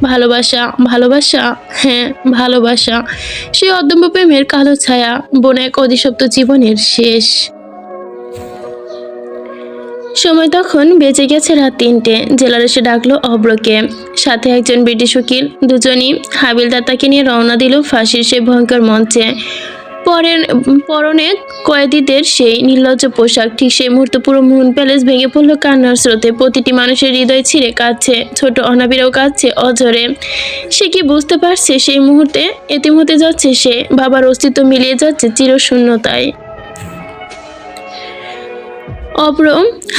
ভালোবাসা। ভালোবাসা, হ্যাঁ ভালোবাসা, সেই অদম্য প্রেমের কালো ছায়া, বোন এক অধিশপ্ত জীবনের শেষ। সময় তখন বেজে গেছে রাত 3টে। জেলার এসে ডাকলো অব্রকে, সাথে একজন ব্রিটিশ উকিল। দুজনই হাবিলদার তাকে নিয়ে রওনা দিল ফাঁসির সেই ভয়ঙ্কর মঞ্চে। পরনে কয়েদিদের সেই নির্লজ্জ পোশাক। ঠিক সেই মুহূর্তে পুরো মুন প্যালেস ভেঙে পড়ল কান্নার স্রোতে। প্রতিটি মানুষের হৃদয় ছিঁড়ে কাঁদছে, ছোট অনাবিরাও কাঁদছে অঝরে। সে কি বুঝতে পারছে সেই মুহূর্তে এতিম হতে যাচ্ছে সে, বাবার অস্তিত্ব মিলিয়ে যাচ্ছে চিরশূন্যতায়। অব্র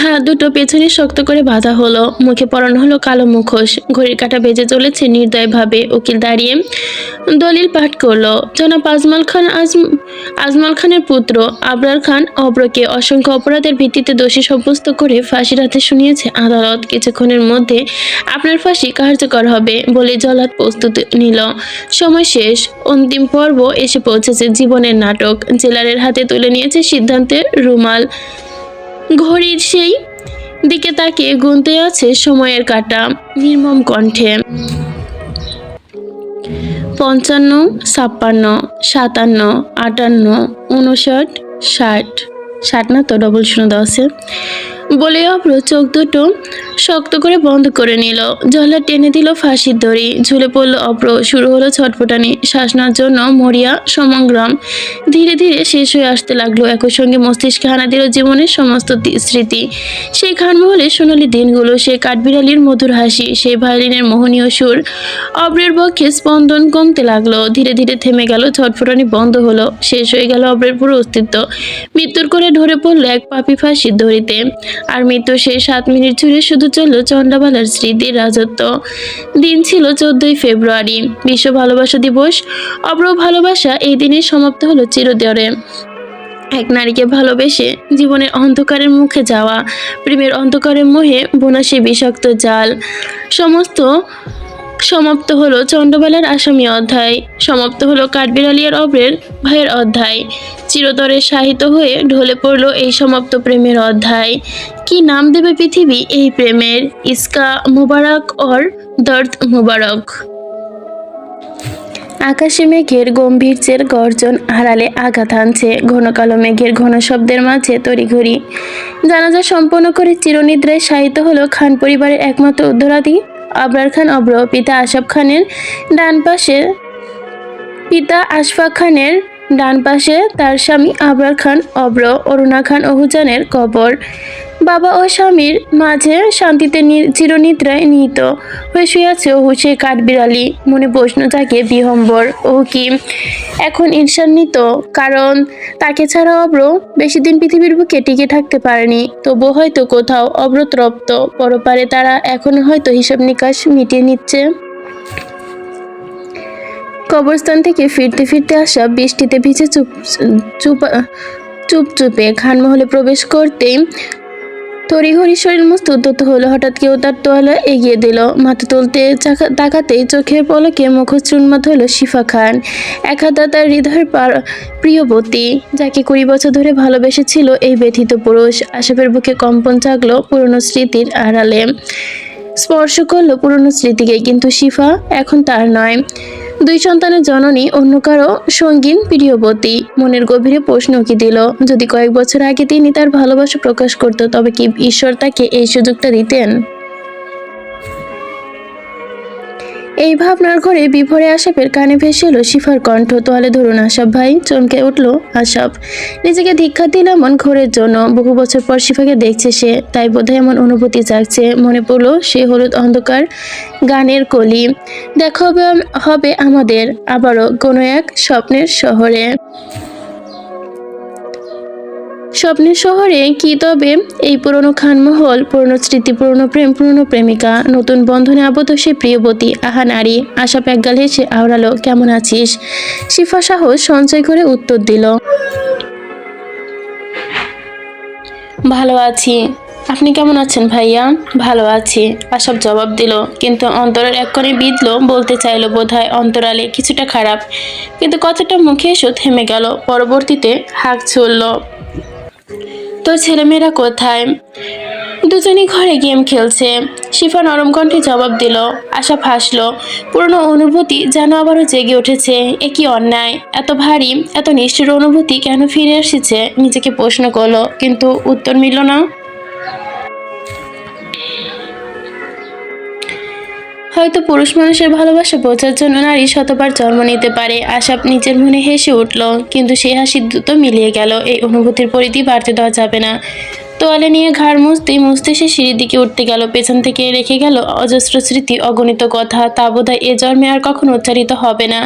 হাত দুটো পেছনে শক্ত করে বাঁধা হলো, মুখে পরানো হলো কালো মুখোশ। ঘড়ির কাঁটা বেজে চলেছে নির্দয়ভাবে। উকিল দাঁড়িয়ে দলিল পাঠ করলো। জনাব আজমল খানের পুত্র আবরার খান অব্রকে অসংখ্য অপরাধের ভিত্তিতে দোষী সাব্যস্ত করে ফাঁসির হাতে শুনিয়েছে আদালত। কিছুক্ষণের মধ্যে আপনার ফাঁসি কার্যকর হবে বলে জল্লাদ প্রস্তুতি নিল। সময় শেষ, অন্তিম পর্ব এসে পৌঁছেছে। জীবনের নাটক জেলারের হাতে তুলে নিয়েছে সিদ্ধান্তের রুমাল। ঘড়ির সেই দিকে তাকিয়ে গুনতে আছে সময়ের কাঁটা নির্মম কণ্ঠে। 55, 56, 57, 58, 59, 60। 60 না তো, ডবল শূন্য দেওয়া আছে বলে অব্র চোখ দুটো শক্ত করে বন্ধ করে নিল। জল্লাদ টেনে দিল ফাঁসির দড়ি, ঝুলে পড়ল অব্র। শুরু হলো ছটফটানি, শ্বাস নেওয়ার জন্য মরিয়া সংগ্রাম। ধীরে ধীরে শেষ হয়ে আসতে লাগলো। একই সঙ্গে মস্তিষ্কে হানা দিল জীবনের সমস্ত স্মৃতি। সেই খানমহলের সোনালি দিনগুলো, সেই কাঠবিড়ালির মধুর হাসি, সেই ভায়োলিনের মোহনীয় সুর। অব্রের বক্ষে স্পন্দন কমতে লাগলো। ধীরে ধীরে থেমে গেল, ছটফটানি বন্ধ হলো। শেষ হয়ে গেল অব্রের পুরো অস্তিত্ব। মৃত্যুর করে ধরে পড়লো এক পাপী ফাঁসির দড়িতে। আর মৃত্যু সেই 7 মিনিট জুড়ে শুধু চলল চন্ডাবালার স্মৃতির রাজত্ব। দিন ছিল 14 ফেব্রুয়ারি, বিশ্ব ভালোবাসা দিবস। অব্র ভালোবাসা এই দিনে সমাপ্ত হলো চিরতরে। এক নারীকে ভালোবেসে জীবনের অন্ধকারের মুখে যাওয়া, প্রেমের অন্ধকারের মোহে বোনা সে বিষাক্ত জাল। সমাপ্ত হলো চন্ডবালার আসামি অধ্যায়, সমাপ্ত হলো কাঠবিড়ালি আর অব্রের ভয়ের অধ্যায়। চিরতরে শাহিত হয়ে ঢলে পড়ল এই সমাপ্ত প্রেমের অধ্যায়। কি নাম দেবে পৃথিবী এই প্রেমের? ইস্কা মুবারক অর দর্দ মুবারক। আকাশে মেঘের গম্ভীর্যের গর্জন আড়ালে আঘাত হানছে। ঘন কালো মেঘের ঘন শব্দের মাঝে তড়িঘড়ি জানাজা সম্পন্ন করে চিরনিদ্রায় শায়িত হলো খান পরিবারের একমাত্র উত্তরাধী আবরার খান অব্র। পিতা আশফাক খানের ডান পাশে তার স্বামী আবরার খান অব্র। অরুণা খান অহুজানের কবর। বাবা ও স্বামীর মাঝে শান্তিতে চিরনিদ্রায় নিহিত হয়ে শুয়ে আছে ওহু সেই কাঠবিড়ালি। মনে প্রশ্ন জাগে বিহম্বর, ওহু কি এখন ঈর্ষান্বিত? কারণ তাকে ছাড়া অব্র বেশি দিন পৃথিবীর বুকে টিকে থাকতে পারেনি। তবু হয়তো কোথাও অব্র তৃপ্ত, পরপারে তারা এখন হয়তো হিসাব নিকাশ মিটিয়ে নিচ্ছে। কবরস্থান থেকে ফিরতে ফিরতে আসা বৃষ্টিতে ভিজে চুপচুপে খানমহলে প্রবেশ করতেই তড়িঘড়ি শরীর মস্ত উদ্যত হলো। হঠাৎ কেউ তার তোয়ালে এগিয়ে দিল। মাথা তুলতে তাকাতেই চোখের পলকে মুখশ্রী উন্মাদ হলো শিফা খান। এক হাতা তার হৃদয়ের প্রিয়বতী, যাকে 20 বছর ধরে ভালোবেসেছিল এই ব্যথিত পুরুষ। আশাপের বুকে কম্পন জাগলো পুরনো স্মৃতির আড়ালে। স্পর্শ করলো পুরনো স্মৃতিকে, কিন্তু শিফা এখন তার নয়। 2 সন্তানের জননী, অন্য কারো সঙ্গীন প্রিয়বতী। মনের গভীরে প্রশ্ন উকি দিল, যদি কয়েক বছর আগে তিনি তার ভালোবাসা প্রকাশ করত, তবে কি ঈশ্বর তাকে এই সুযোগটা দিতেন? এই ভাবনার ঘরে বিভোরে আশাপের কানে ভেসে এলো শিফার কণ্ঠ, তোয়ালে ধরুন আশাপ ভাই। চমকে উঠল আশাপ, নিজেকে দীক্ষা দিল এমন ঘোরের জন্য। বহু বছর পর শিফাকে দেখছে সে, তাই বোধহয় এমন অনুভূতি জাগছে। মনে পড়লো সে হলুদ অন্ধকার গানের কলি। দেখা হবে আমাদের আবারও কোনো এক স্বপ্নের শহরে। স্বপ্নের শহরে কি তবে এই পুরনো খানমহল, পুরনো স্মৃতি, পুরনো প্রেম, পুরনো প্রেমিকা, নতুন বন্ধনে আবদ্ধ সে প্রিয়বতী। আহা নারী। আশাপ একগাল হেসে আওড়ালো, কেমন আছিস? শিফা সাহস সঞ্চয় করে উত্তর দিল, ভালো আছি। আপনি কেমন আছেন ভাইয়া? ভালো আছি, আশাব জবাব দিল, কিন্তু অন্তরের এক কোণে বিঁধল, বলতে চাইলো বোধহয় অন্তরালে কিছুটা খারাপ, কিন্তু কথাটা মুখে এসে থেমে গেল। পরবর্তীতে হাঁক ছুড়ল, তোর ছেলেমেয়েরা কোথায়? দুজনই ঘরে গেম খেলছে, শিফা নরম কণ্ঠে জবাব দিল। আশা হাসলো, পুরনো অনুভূতি যেন আবারও জেগে উঠেছে। এ কি অন্যায়, এত ভারী, এত নিষ্ঠুর অনুভূতি কেন ফিরে এসেছে? নিজেকে প্রশ্ন করলো, কিন্তু উত্তর মিলল না। হয়তো পুরুষ মানুষের ভালোবাসা বোঝার জন্য নারী শতবার জন্ম নিতে পারে। আশাপ নিজের মনে হেসে উঠল, কিন্তু সেই হাসি দ্রুত মিলিয়ে গেল। এই অনুভূতির পরিধি বাড়তে দেওয়া যাবে না। তোয়ালে নিয়ে ঘাড় মুছতে মুছতে সে সিঁড়ির দিকে উঠতে গেল। পেছন থেকে রেখে গেল অজস্র স্মৃতি, অগণিত কথা। তা বোধহয় এ জন্মে আর কখনো উচ্চারিত হবে না,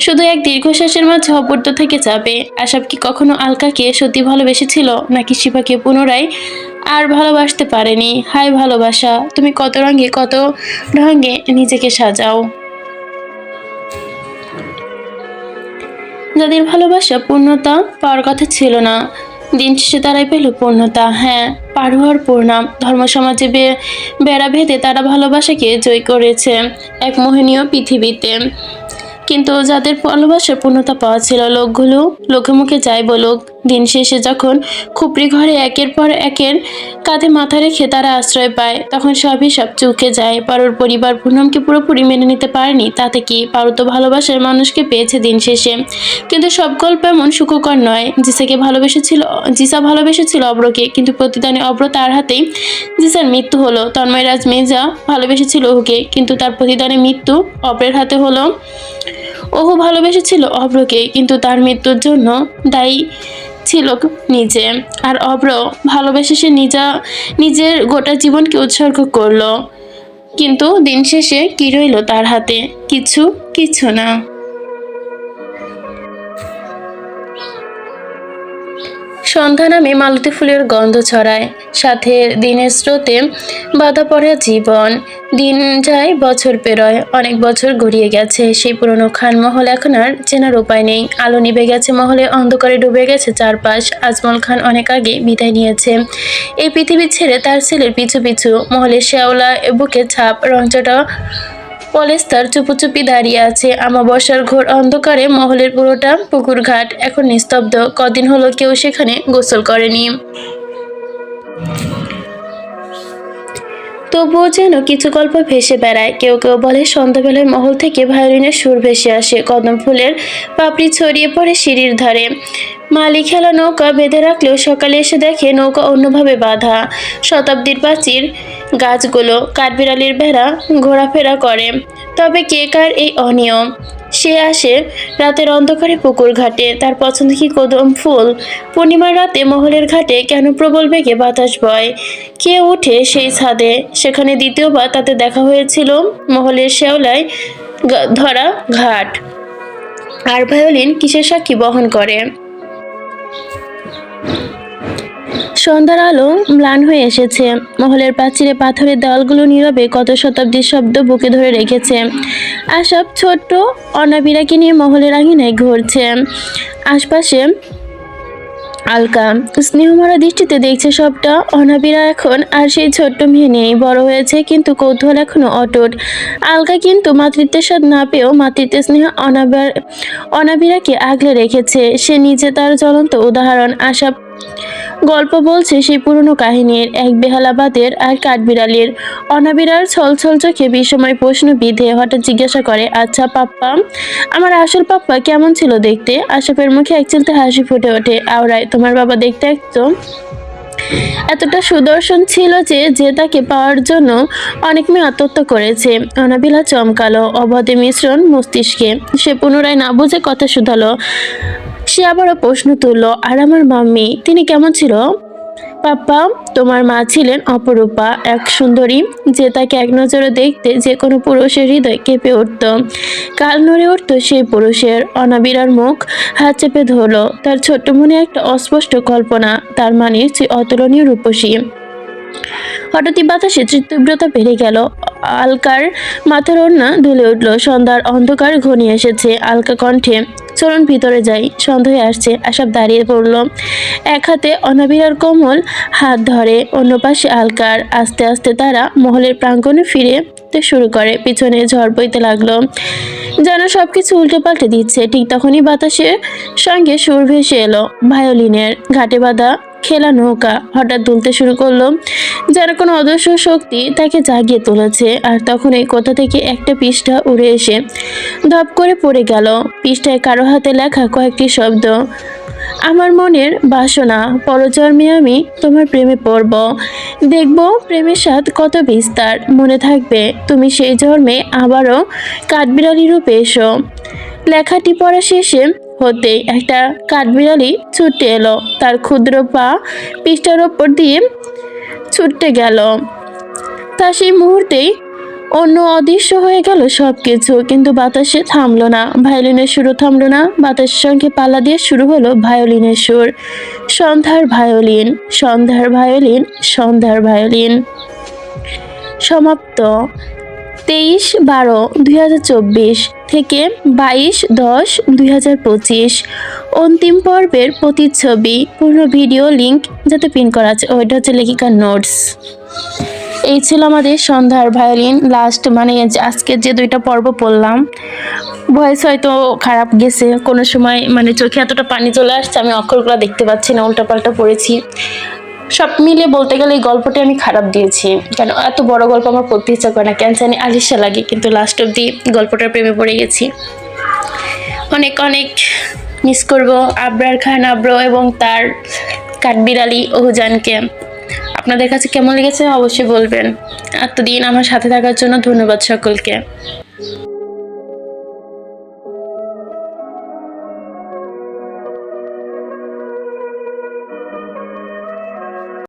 শুধু এক দীর্ঘশ্বাসের মাঝে অবদ্ধ থেকে যাবে। আশাপ কি কখনো আলকাকে সত্যি ভালোবেসেছিল, নাকি শিবাকে পুনরায় আর ভালোবাসতে পারেনি? হায় ভালোবাসা, তুমি কত রঙে কত ঢঙ্গে নিজেকে সাজাও। যাদের ভালোবাসা পূর্ণতা পাওয়ার কথা ছিল না, দিন শেষে তারাই পেল পূর্ণতা। হ্যাঁ, পার হওয়ার পূর্ণাম। ধর্ম সমাজে বেড়া ভেদে তারা ভালোবাসাকে জয় করেছে এক মোহনীয় পৃথিবীতে। কিন্তু যাদের ভালোবাসার পূর্ণতা পাওয়া ছিল, লোকগুলো লোকে মুখে যাই বলুক, দিন শেষে যখন খুপড়ি ঘরে একের পর একের কাঁধে মাথা রেখে তারা আশ্রয় পায়, তখন সবই সব চুকে যায়। পারুর পরিবার পুনমকে পুরোপুরি মেনে নিতে পারেনি, তাতে কি? পারু তো ভালোবাসার মানুষকে পেয়েছে দিন শেষে, কিন্তু সব গল্প এমন সুখকর নয়। জিসা ভালোবেসেছিল অব্রকে, কিন্তু প্রতিদানে অব্র তার হাতেই জিসার মৃত্যু হলো। তন্ময়রাজ মেজা ভালোবেসেছিল ওকে, কিন্তু তার প্রতিদানে মৃত্যু অব্রের হাতে হলো। ওহু ভালোবেসেছিল অব্রকে, কিন্তু তার মৃত্যুর জন্য দায়ী ছিল নিজে। আর অব্র ভালোবেসে সে নিজের গোটা জীবনকে উৎসর্গ করলো, কিন্তু দিন শেষে কি রইল তার হাতে? কিছু না। সন্ধ্যা নামে মালতী ফুলের গন্ধ ছড়ায়, সাথে দিনের স্রোতে বাধা পড়ে জীবন। দিন যায়, বছর পেরোয়, অনেক বছর গড়িয়ে গেছে। সেই পুরনো খানমহল এখন আর চেনার উপায় নেই। আলো নিভে গেছে মহলে, অন্ধকারে ডুবে গেছে চারপাশ। আজমল খান অনেক আগে বিদায় নিয়েছে এই পৃথিবী ছেড়ে তার ছেলের পিছু পিছু। মহলের শেওলা বুকে ছাপ, রঞ্চটা পলেস্তার চুপি দাঁড়িয়ে আছে আমাবস্যার ঘোর অন্ধকারে। মহলের পুরোটা পুকুর ঘাট এখন নিস্তব্ধ। কদিন হলো কেউ সেখানে গোসল করেনি। তবুও যেন কিছু গল্প ভেসে বেড়ায়। কেউ কেউ বলে সন্ধ্যাবেলায় মহল থেকে ভায়োলিনের সুর ভেসে আসে, কদম ফুলের পাপড়ি ছড়িয়ে পড়ে সিঁড়ির ধারে। মালি খেলা নৌকা বেঁধে রাখলেও সকালে এসে দেখে নৌকা অন্যভাবে বাঁধা। শতাব্দীর প্রাচীর গাছগুলো, কাঠবিড়ালির বেড়া ঘোরাফেরা করে। তবে কে কার এই অনিয়ম? সে আসে রাতের অন্ধকারে পুকুর ঘাটে, তার পছন্দ কি কদম ফুল? পূর্ণিমার রাতে মহলের ঘাটে কেন প্রবল বেগে বাতাস বয়? কে ওঠে সেই ছাদে? সেখানে দ্বিতীয়বার তাতে দেখা হয়েছিল মহলের শেওলায় ধরা ঘাট। আর ভায়োলিন কিসের সাক্ষী বহন করে? সন্ধ্যার আলো ম্লান হয়ে এসেছে। মহলের প্রাচীরে পাথরের দেওয়ালগুলো নীরবে কত শতাব্দীর শব্দ বুকে ধরে রেখেছে। আশাব ছোট্ট অনাবিরাকে নিয়ে মহলের আঙিনায় ঘুরছে। আশপাশে আলকা স্নেহমরা দৃষ্টিতে দেখছে সবটা। অনাবিরা এখন আর সেই ছোট্ট মেয়ে নেই, বড় হয়েছে, কিন্তু কৌতূহল এখনো অটুট। আলকা কিন্তু মাতৃত্বের স্বাদ না পেয়েও মাতৃত্বের স্নেহ অনাবিরাকে আগলে রেখেছে। সে নিজে তার জ্বলন্ত উদাহরণ। আশা গল্প বলছে সেই পুরনো কাহিনীর, এক বেহালাবাদের আর কাঠবিড়ালির। অনাবিরার ছলছল চোখে বিস্ময় প্রশ্ন বিধে হঠাৎ জিজ্ঞাসা করে, আচ্ছা পাপ্পা, আমার আসল পাপ্পা কেমন ছিল দেখতে? আশাফের মুখে এক চিলতে হাসি ফুটে ওঠে আওড়ায়, তোমার বাবা দেখতে একদম এতটা সুদর্শন ছিল যে তাকে পাওয়ার জন্য অনেক মেয়ে আত্মহত্যা করেছে। অনাবিলা চমকালো, অবাধে মিশ্রণ মস্তিষ্কে। সে পুনরায় না বুঝে কথা শুধালো। সে আবারও প্রশ্ন তুলল, আর আমার মাম্মি, তিনি কেমন ছিল? পাপ্পা, তোমার মা ছিলেন অপরূপা, এক সুন্দরী, যে তাকে এক নজরে দেখতে যে কোনো পুরুষের হৃদয় কেঁপে উঠত, কাল নড়ে উঠত সেই পুরুষের। অনাবিরার মুখ হাত চেপে ধরল, তার ছোট্ট মনে একটা অস্পষ্ট কল্পনা, তার মানে অতুলনীয় রূপসী। হঠাৎই বাতাসে তীব্রতা বেড়ে গেল, আলকার মাথার ওড়না দুলে উঠল। সন্ধ্যার অন্ধকার ঘনিয়ে এসেছে। আলকা কণ্ঠে চলুন ভিতরে যাই, সন্ধ্যা হয়ে আসছে। আশাব দাঁড়িয়ে পড়ল, এক হাতে অনাবিরার কোমল হাত ধরে, অন্য পাশে আলকার। আস্তে আস্তে তারা মহলের প্রাঙ্গণে ফিরতে শুরু করে। পিছনে ঝড় বইতে লাগলো, যেন সবকিছু উল্টে পাল্টে দিচ্ছে। ঠিক তখনই বাতাসের সঙ্গে সুর ভেসে এলো ভায়োলিনের। ঘাটে বাঁধা খেলা নৌকা হঠাৎ দুলতে শুরু করলো, যেন কোনো অদৃশ্য শক্তি তাকে জাগিয়ে তুলেছে। আর তখনই কোথা থেকে একটা পৃষ্ঠা উড়ে এসে ধপ করে পড়ে গেল। পৃষ্ঠায় কারো হাতে লেখা কয়েকটি শব্দ। আমার মনের বাসনা, পরজন্মে আমি তোমার প্রেমে পড়ব, দেখব প্রেমের স্বাদ কত বিস্তার, মনে থাকবে তুমি সেই জন্মে আবারও কাঠবিড়ালি রূপে এসো। লেখাটি পড়া শেষে হতেই একটা কাঠবিড়ালি ছুটে এলো, তার ক্ষুদ্র পা পৃষ্ঠার ওপর দিয়ে ছুটতে গেল। তা সেই মুহূর্তেই অন্য অদৃশ্য হয়ে গেল সবকিছু, কিন্তু বাতাসে থামলো না, ভায়োলিনের সুরও থামলো না। বাতাসের সঙ্গে পাল্লা দিয়ে শুরু হলো ভায়োলিনের সুর। সন্ধ্যার ভায়োলিন, সন্ধ্যার ভায়োলিন, সন্ধ্যার ভায়োলিন। সমাপ্ত 23/12/2024 থেকে 22/10/2025। অন্তিম পর্বের প্রতিচ্ছবি, পূর্ণ ভিডিও লিংক যাতে পিন করা আছে, ওইটা হচ্ছে লেখিকার নোটস। এই ছিল আমাদের সন্ধ্যার ভায়োলিন লাস্ট, মানে আজকে যে 2টা পর্ব পড়লাম। ভয়েস হয়তো খারাপ গেছে, কোনো সময় মানে চোখে এতটা পানি চলে আসছে, আমি অক্ষরগুলো দেখতে পাচ্ছি না, উল্টাপাল্টা পড়েছি। সব মিলে বলতে গেলে এই গল্পটি আমি খারাপ দিয়েছি, কেন এত বড় গল্প আমার পড়তে ইচ্ছা করে না, কেন জানি আলিশা লাগে, কিন্তু লাস্ট অব্দি গল্পটার প্রেমে পড়ে গেছি। অনেক অনেক মিস করব আবরার খান আব্র এবং তার কাঠবিড়ালি ওহুজানকে। আপনাদের কাছে কেমন লেগেছে অবশ্যই বলবেন। এতদিন আমার সাথে থাকার জন্য ধন্যবাদ সকলকে।